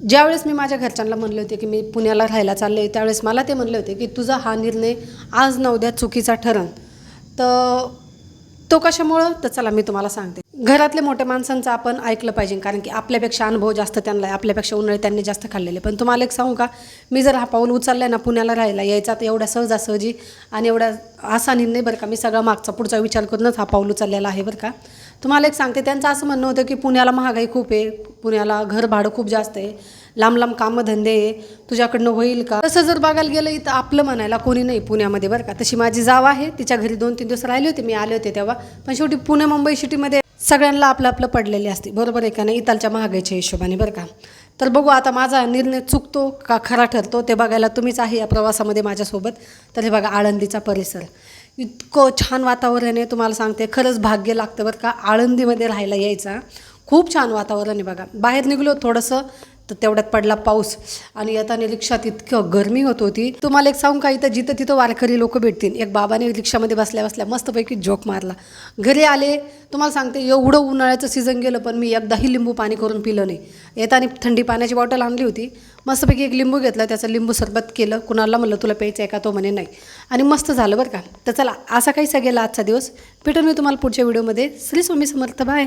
ज्यावेळेस मी माझ्या घरच्यांना म्हणले होते की मी पुण्याला राहायला चालले, त्यावेळेस मला ते म्हणले होते की तुझा हा निर्णय आज न उद्या चुकीचा ठरण. तर तो कशामुळं, तर चला मी तुम्हाला सांगते. घरातले मोठ्या माणसांचं आपण ऐकलं पाहिजे, कारण की आपल्यापेक्षा अनुभव जास्त त्यांना आहे, आपल्यापेक्षा उन्हाळे त्यांनी जास्त खाल्लेले. पण तुम्हाला एक सांगू का, मी जर हा पाऊल उचलला ना पुण्याला राहायला यायचा, तर एवढ्या सहजासहजी आणि एवढा असा निर्णय बरं का, मी सगळा मागचा पुढचा विचार करूनच हा पाऊल उचललेला आहे बरं का. तुम्हाला एक सांगते, त्यांचं असं म्हणणं होतं की पुण्याला महागाई खूप आहे, पुण्याला घर भाडं खूप जास्त आहे, लांब लांब कामधंदे आहे, तुझ्याकडनं होईल का. तसं जर बघायला गेलं तर आपलं म्हणायला कोणी नाही पुण्यामध्ये बरं का. तशी माझी जाव आहे, तिच्या घरी 2-3 दिवस राहिले होते, मी आले होते तेव्हा. पण शेवटी पुणे मुंबई सिटीमध्ये सगळ्यांना आपलं आपलं पडलेले असते, बरोबर आहे का नाही, इथलच्या महागाईच्या हिशोबाने बरं का. तर बघू आता माझा निर्णय चुकतो का खरा ठरतो ते बघायला तुम्हीच आहे या प्रवासामध्ये माझ्यासोबत. तर हे बघा आळंदीचा परिसर, इतकं छान वातावरण आहे, तुम्हाला सांगते खरंच भाग्य लागतं बरं का आळंदीमध्ये राहायला यायचा. खूप छान वातावरण आहे बघा. बाहेर निघलो थोडंसं तर तेवढ्यात पडला पाऊस आणि येताना रिक्षात इतकं गरमी होत होती. तुम्हाला एक सांगू का, इथं जिथं तिथं वारकरी लोक भेटतील. एक बाबाने रिक्षामध्ये बसल्या बसल्या मस्तपैकी जोक मारला. घरी आले, तुम्हाला सांगते एवढं उन्हाळ्याचं सीझन गेलं पण मी एकदाही लिंबू पाणी करून पिलं नाही. येताना थंडी पाण्याची बॉटल आणली होती, मस्तपैकी एक लिंबू घेतला, त्याचं लिंबू सरबत केलं. कुणाला म्हणलं तुला प्यायचं आहे का, तो म्हणे नाही, आणि मस्त झालं बरं का. तर चला असा काहीसा गेला आजचा दिवस. भेटून मी तुम्हाला पुढच्या व्हिडिओमध्ये. श्री स्वामी समर्थ. बाय.